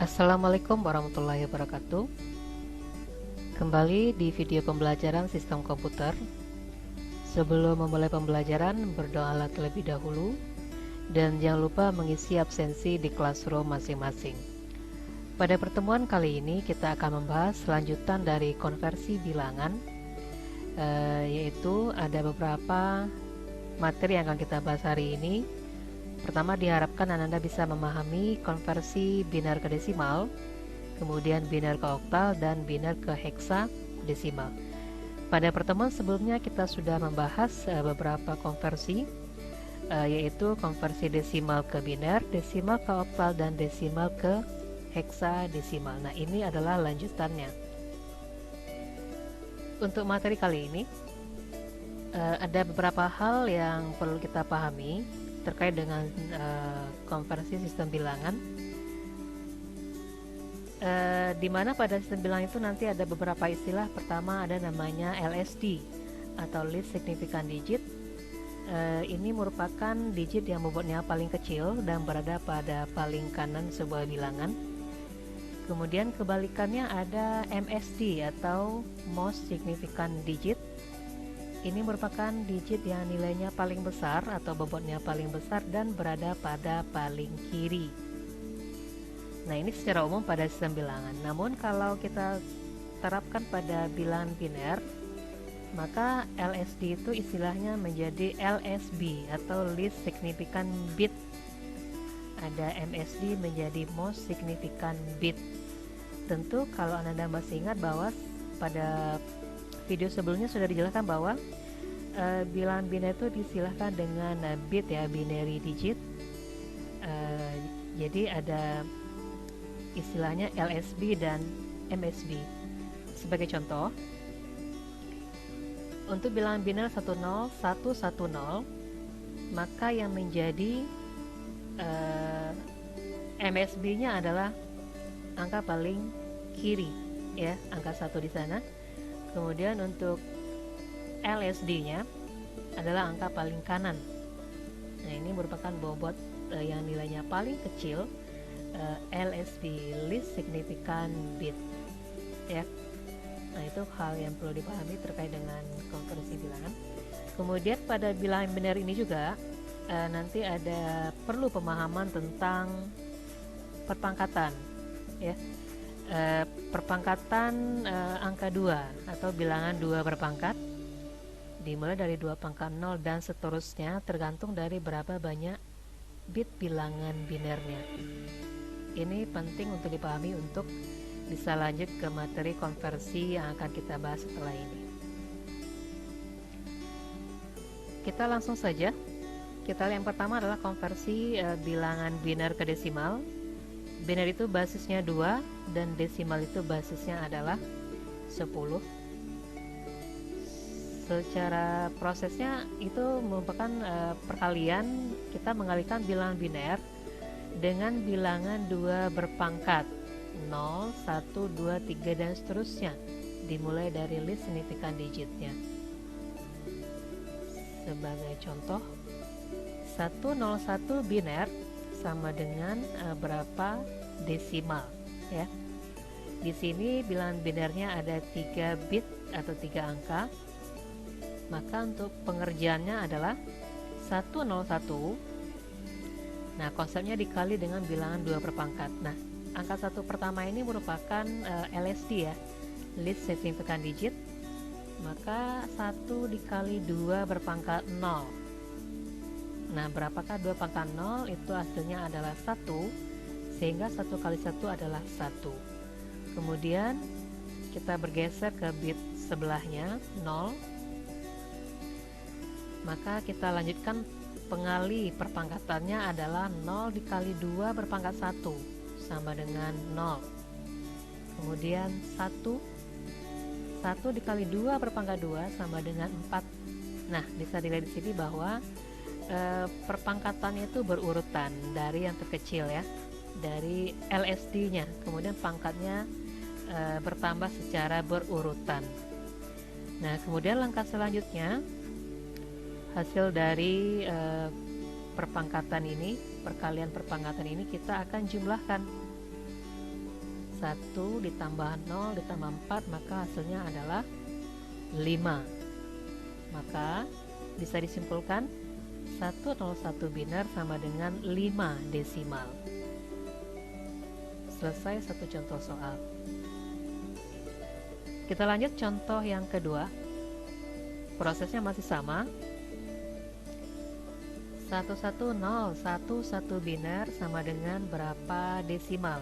Assalamualaikum warahmatullahi wabarakatuh. Kembali di video pembelajaran sistem komputer. Sebelum memulai pembelajaran, berdoalah terlebih dahulu dan jangan lupa mengisi absensi di classroom masing-masing. Pada pertemuan kali ini kita akan membahas lanjutan dari konversi bilangan, yaitu ada beberapa materi yang akan kita bahas hari ini. Pertama, diharapkan Anda bisa memahami konversi biner ke desimal, kemudian biner ke oktal, dan biner ke heksadesimal. Pada pertemuan sebelumnya kita sudah membahas beberapa konversi, yaitu konversi desimal ke biner, desimal ke oktal, dan desimal ke heksadesimal. Nah, ini adalah lanjutannya. Untuk materi kali ini, ada beberapa hal yang perlu kita pahami terkait dengan konversi sistem bilangan, di mana pada sistem bilangan itu nanti ada beberapa istilah. Pertama ada namanya LSD atau least significant digit. Ini merupakan digit yang bobotnya paling kecil dan berada pada paling kanan sebuah bilangan. Kemudian kebalikannya ada MSD atau most significant digit. Ini merupakan digit yang nilainya paling besar atau bobotnya paling besar dan berada pada paling kiri. Nah, ini secara umum pada sistem bilangan. Namun kalau kita terapkan pada bilangan biner, maka LSD itu istilahnya menjadi LSB atau least significant bit. Ada MSD menjadi most significant bit. Tentu kalau Anda masih ingat bahwa pada video sebelumnya sudah dijelaskan bahwa bilangan biner itu disilahkan dengan bit ya, binary digit. Jadi ada istilahnya LSB dan MSB. Sebagai contoh, untuk bilangan biner 10110, maka yang menjadi MSB-nya adalah angka paling kiri ya, angka 1 di sana. Kemudian untuk LSD-nya adalah angka paling kanan. Nah, ini merupakan bobot yang nilainya paling kecil, LSB, least significant bit ya. Nah, itu hal yang perlu dipahami terkait dengan konversi bilangan. Kemudian pada bilangan biner ini juga nanti ada perlu pemahaman tentang perpangkatan ya. Perpangkatan angka 2 atau bilangan 2 berpangkat dimulai dari 2 pangkat 0 dan seterusnya tergantung dari berapa banyak bit bilangan binernya. Ini penting untuk dipahami untuk bisa lanjut ke materi konversi yang akan kita bahas setelah ini. Kita langsung saja. Kita yang pertama adalah konversi bilangan biner ke desimal. Biner itu basisnya 2 dan desimal itu basisnya adalah 10. Secara prosesnya itu merupakan perkalian, kita mengalihkan bilangan biner dengan bilangan 2 berpangkat 0, 1, 2, 3 dan seterusnya, dimulai dari least significant digitnya. Sebagai contoh, 101 biner sama dengan berapa desimal ya. Di sini bilangan binernya ada 3 bit atau 3 angka. Maka untuk pengerjaannya adalah 101. Nah, konsepnya dikali dengan bilangan 2 berpangkat. Nah, angka 1 pertama ini merupakan LSD ya, least significant digit. Maka 1 dikali 2 berpangkat 0. Nah, berapakah 2 pangkat 0? Itu hasilnya adalah 1, sehingga 1 kali 1 adalah 1. Kemudian kita bergeser ke bit sebelahnya 0. Maka kita lanjutkan pengali perpangkatannya adalah 0 dikali 2 berpangkat 1 sama dengan 0. Kemudian 1 dikali 2 berpangkat 2 sama dengan 4. Nah, bisa dilihat di sini bahwa perpangkatannya itu berurutan dari yang terkecil ya, dari LSD-nya, kemudian pangkatnya bertambah secara berurutan. Nah, kemudian langkah selanjutnya, hasil dari perpangkatan ini, perkalian perpangkatan ini kita akan jumlahkan. 1 ditambah 0 ditambah 4, maka hasilnya adalah 5. Maka bisa disimpulkan 101 biner sama dengan 5 desimal. Selesai satu contoh soal. Kita lanjut contoh yang kedua. Prosesnya masih sama. 11011 biner sama dengan berapa desimal?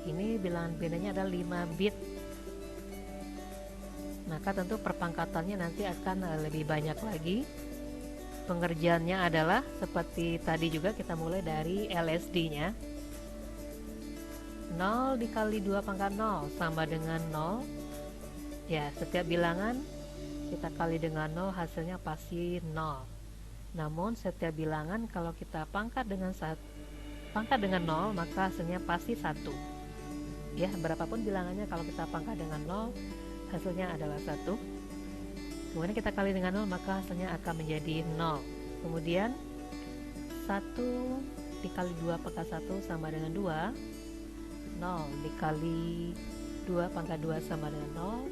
Ini bilangan binernya adalah 5 bit. Maka tentu perpangkatannya nanti akan lebih banyak lagi. Pengerjaannya adalah seperti tadi juga, kita mulai dari LSD-nya. 0 dikali 2 pangkat 0 sama dengan 0. Ya, setiap bilangan kita kali dengan 0 hasilnya pasti 0. Namun setiap bilangan kalau kita pangkat dengan 0 maka hasilnya pasti 1. Ya, berapapun bilangannya kalau kita pangkat dengan 0 hasilnya adalah 1. Kemudian kita kali dengan 0 maka hasilnya akan menjadi 0. Kemudian 1 dikali 2 pangkat 1 sama dengan 2. 0 dikali 2 pangkat 2 sama dengan 0.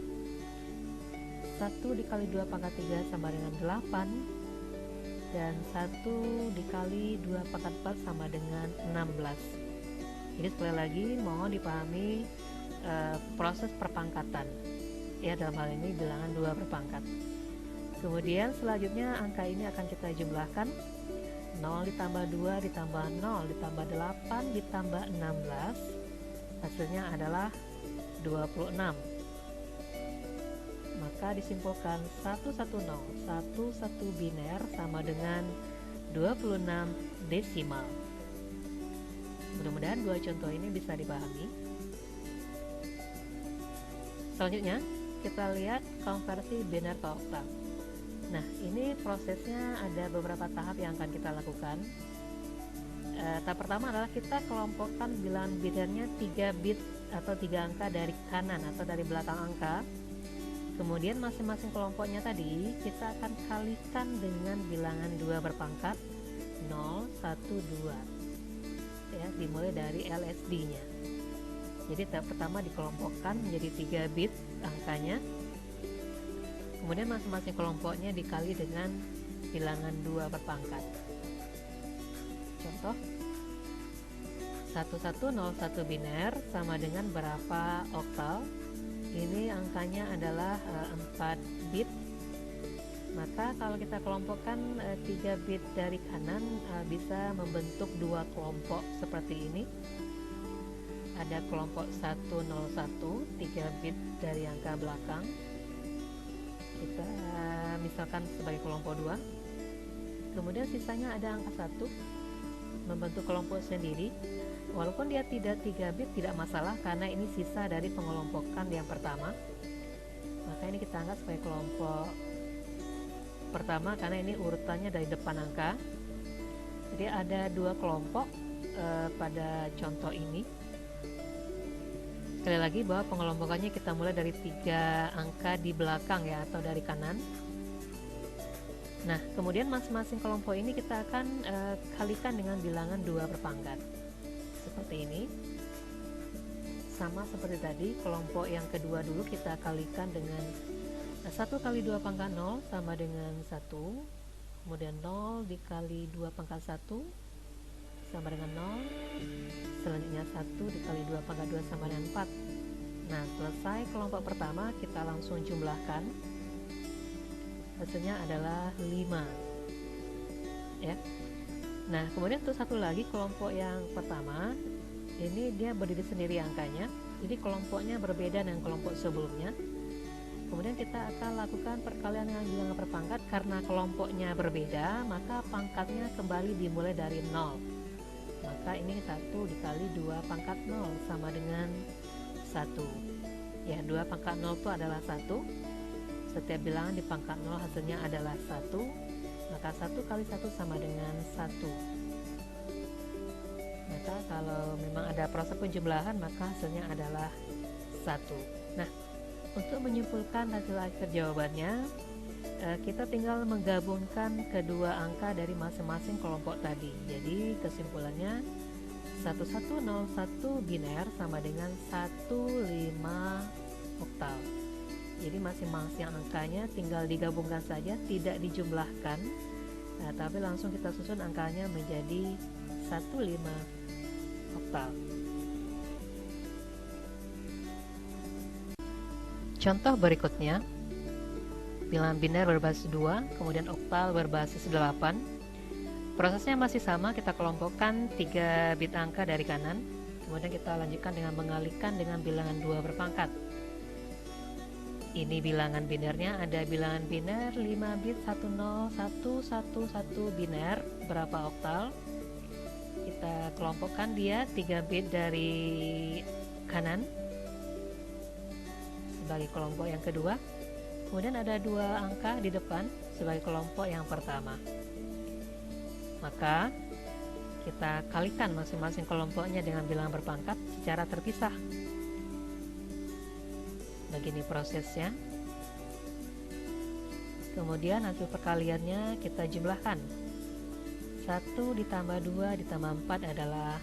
1 dikali 2 pangkat 3 sama dengan 8. Dan 1 dikali 2 pangkat 4 sama dengan 16. Jadi sekali lagi mohon dipahami proses perpangkatan. Ya, dalam hal ini bilangan 2 berpangkat. Kemudian selanjutnya angka ini akan kita jumlahkan. 0 ditambah 2 ditambah 0 ditambah 8 ditambah 16. Hasilnya adalah 26. Maka disimpulkan 11011 biner sama dengan 26 desimal. Mudah-mudahan dua contoh ini bisa dipahami. Selanjutnya kita lihat konversi biner ke oktal. Nah, ini prosesnya ada beberapa tahap yang akan kita lakukan. Tahap pertama adalah kita kelompokkan bilangan binernya 3 bit atau 3 angka dari kanan atau dari belakang angka. Kemudian masing-masing kelompoknya tadi kita akan kalikan dengan bilangan 2 berpangkat 0, 1, 2. Ya, dimulai dari LSD-nya. Jadi tahap pertama dikelompokkan menjadi 3 bit angkanya. Kemudian masing-masing kelompoknya dikali dengan bilangan 2 berpangkat. Contoh 1101 biner sama dengan berapa oktal? Ini angkanya adalah 4 bit. Maka kalau kita kelompokkan 3 bit dari kanan bisa membentuk 2 kelompok seperti ini. Ada kelompok 101, 3 bit dari angka belakang. Kita misalkan sebagai kelompok 2. Kemudian sisanya ada angka 1 membentuk kelompok sendiri. Walaupun dia tidak 3 bit tidak masalah karena ini sisa dari pengelompokan yang pertama. Maka ini kita anggap sebagai kelompok pertama karena ini urutannya dari depan angka. Jadi ada 2 kelompok pada contoh ini. Sekali lagi bahwa pengelompokannya kita mulai dari 3 angka di belakang ya, atau dari kanan. Nah, kemudian masing-masing kelompok ini kita akan kalikan dengan bilangan 2 berpangkat. Seperti ini. Sama seperti tadi, kelompok yang kedua dulu kita kalikan dengan 1 kali 2 pangkat 0 sama dengan 1. Kemudian 0 dikali 2 pangkat 1 sama dengan 0. Selanjutnya 1 dikali 2 pangkat 2 sama dengan 4. Nah, selesai kelompok pertama, kita langsung jumlahkan. Hasilnya adalah 5. Ya. Nah, kemudian untuk satu lagi kelompok yang pertama, ini dia berdiri sendiri angkanya. Jadi kelompoknya berbeda dengan kelompok sebelumnya. Kemudian kita akan lakukan perkalian dengan bilangan berpangkat. Karena kelompoknya berbeda, maka pangkatnya kembali dimulai dari 0. Maka ini 1 dikali 2 pangkat 0 sama dengan 1. Ya, 2 pangkat 0 itu adalah 1. Setiap bilangan di pangkat 0 hasilnya adalah 1. Maka 1 kali 1 sama dengan 1. Maka kalau memang ada proses penjumlahan maka hasilnya adalah 1. Nah, untuk menyimpulkan hasil akhir jawabannya, kita tinggal menggabungkan kedua angka dari masing-masing kelompok tadi. Jadi kesimpulannya 1101 biner sama dengan 15 oktal. Jadi masing-masing angkanya tinggal digabungkan saja, tidak dijumlahkan. Nah, tapi langsung kita susun angkanya menjadi 15 oktal. Contoh berikutnya, bilangan biner berbasis 2, kemudian oktal berbasis 8. Prosesnya masih sama, kita kelompokkan 3 bit angka dari kanan, kemudian kita lanjutkan dengan mengalihkan dengan bilangan 2 berpangkat. Ini bilangan binernya, ada bilangan biner 5 bit 10111 biner, berapa oktal? Kita kelompokkan dia 3 bit dari kanan sebagai kelompok yang kedua, kemudian ada 2 angka di depan sebagai kelompok yang pertama. Maka kita kalikan masing-masing kelompoknya dengan bilangan berpangkat secara terpisah. Begini prosesnya. Kemudian hasil perkaliannya kita jumlahkan. 1 ditambah 2 ditambah 4 adalah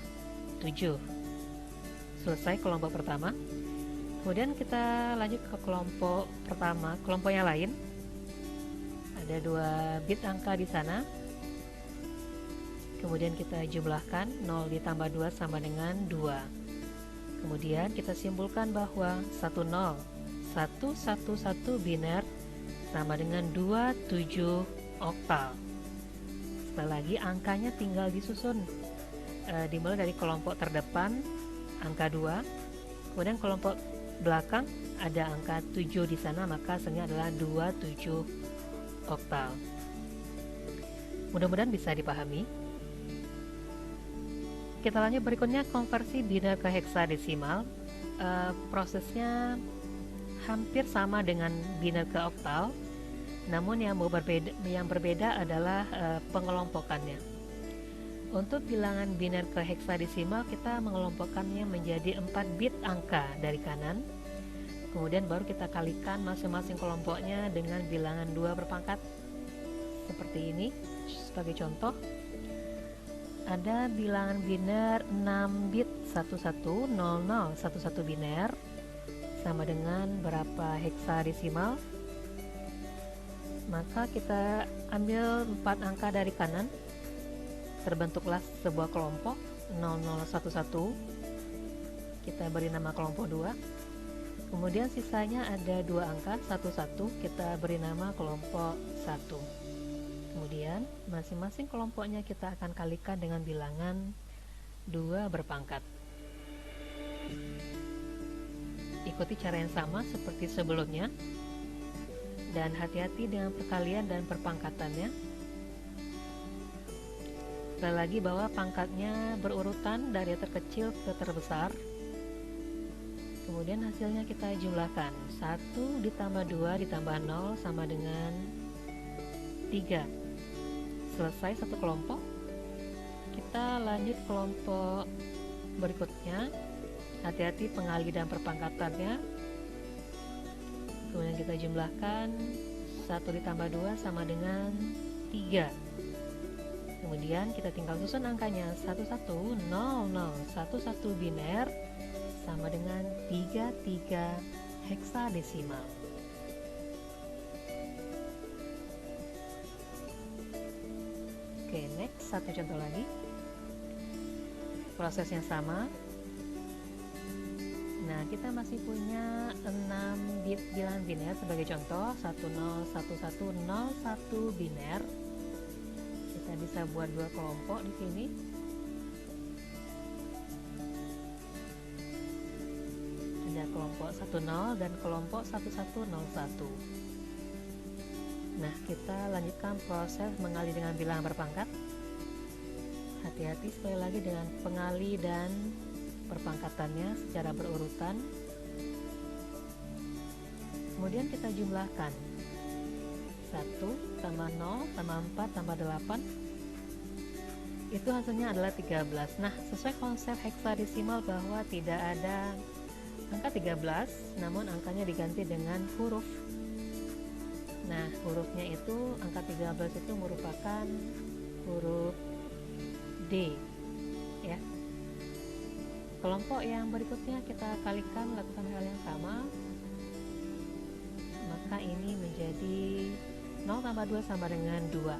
7. Selesai kelompok pertama. Kemudian kita lanjut ke kelompok pertama, kelompok yang lain. Ada 2 bit angka di sana. Kemudian kita jumlahkan, 0 ditambah 2 sama dengan 2. Kemudian kita simpulkan bahwa 10111 biner sama dengan 27 oktal. Sekali lagi angkanya tinggal disusun, dimulai dari kelompok terdepan angka 2, kemudian kelompok belakang ada angka 7 di sana, maka hasilnya adalah 27 oktal. Mudah-mudahan bisa dipahami. Kita lanjut berikutnya, konversi biner ke heksadesimal. Prosesnya hampir sama dengan biner ke oktal, namun yang berbeda adalah pengelompokannya. Untuk bilangan biner ke heksadesimal, kita mengelompokkannya menjadi 4 bit angka dari kanan, kemudian baru kita kalikan masing-masing kelompoknya dengan bilangan 2 berpangkat seperti ini. Sebagai contoh, ada bilangan biner 6 bit 110011 biner sama dengan berapa heksadesimal. Maka kita ambil 4 angka dari kanan, terbentuklah sebuah kelompok 0011, kita beri nama kelompok 2. Kemudian sisanya ada 2 angka 11, kita beri nama kelompok 1. Kemudian masing-masing kelompoknya kita akan kalikan dengan bilangan 2 berpangkat. Ikuti cara yang sama seperti sebelumnya, dan hati-hati dengan perkalian dan perpangkatannya. Sekali lagi bahwa pangkatnya berurutan dari terkecil ke terbesar. Kemudian hasilnya kita jumlahkan, 1 ditambah 2 ditambah 0 sama dengan 3. Selesai satu kelompok. Kita lanjut kelompok berikutnya. Hati-hati pengali dan perpangkatannya. Kemudian kita jumlahkan, 1 ditambah 2 sama dengan 3. Kemudian kita tinggal susun angkanya, 110011 biner sama dengan 33 heksadesimal. Oke, next, satu contoh lagi. Prosesnya sama. Nah, kita masih punya 6 bit bilangan biner sebagai contoh, 101101 biner. Kita bisa buat 2 kelompok di sini. Ada kelompok 10 dan kelompok 1101. Nah, kita lanjutkan proses mengali dengan bilangan berpangkat. Hati-hati sekali lagi dengan pengali dan perpangkatannya secara berurutan. Kemudian kita jumlahkan, 1 tambah 0 tambah 4 tambah 8, itu hasilnya adalah 13. Nah, sesuai konsep heksadesimal bahwa tidak ada angka 13, namun angkanya diganti dengan huruf. Nah, hurufnya itu, angka 13 itu merupakan huruf D, ya. kelompok yang berikutnya kita kalikan, lakukan hal yang sama, maka ini menjadi 0 tambah 2 sama dengan 2.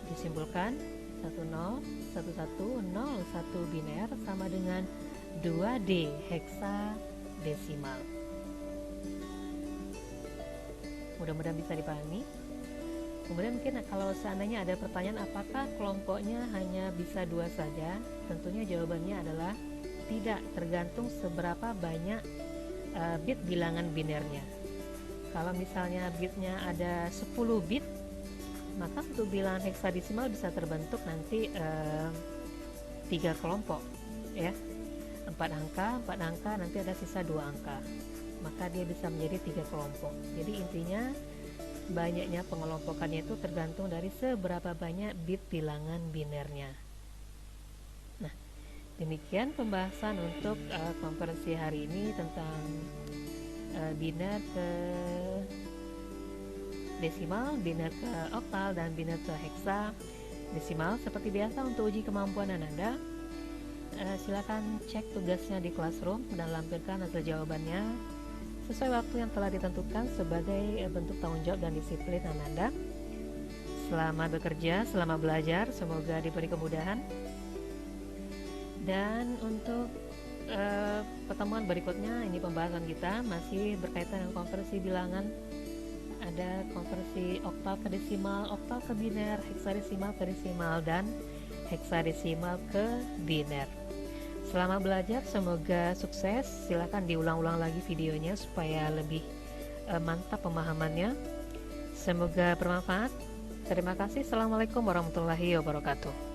Disimpulkan 10, 11, 01 biner sama dengan 2D heksadesimal. Mudah-mudahan bisa dipahami. Kemudian mungkin kalau seandainya ada pertanyaan apakah kelompoknya hanya bisa 2 saja, tentunya jawabannya adalah tidak, tergantung seberapa banyak bit bilangan binernya. Kalau misalnya bitnya ada 10 bit, maka untuk bilangan heksadesimal bisa terbentuk nanti 3 kelompok ya, 4 angka nanti ada sisa 2 angka, maka dia bisa menjadi 3 kelompok. Jadi intinya banyaknya pengelompokannya itu tergantung dari seberapa banyak bit bilangan binernya. Nah, demikian pembahasan untuk konversi hari ini tentang biner ke desimal, biner ke oktal, dan biner ke heksadesimal. Seperti biasa untuk uji kemampuan Anda, silakan cek tugasnya di Classroom dan lampirkan hasil jawabannya sesuai waktu yang telah ditentukan sebagai bentuk tanggung jawab dan disiplin Anda. Selamat bekerja, selamat belajar, semoga diberi kemudahan. Dan untuk pertemuan berikutnya, ini pembahasan kita masih berkaitan dengan konversi bilangan. Ada konversi oktal ke desimal, oktal ke biner, heksadesimal ke desimal, dan heksadesimal ke biner. Selamat belajar, semoga sukses. Silakan diulang-ulang lagi videonya supaya lebih mantap pemahamannya. Semoga bermanfaat. Terima kasih. Assalamualaikum warahmatullahi wabarakatuh.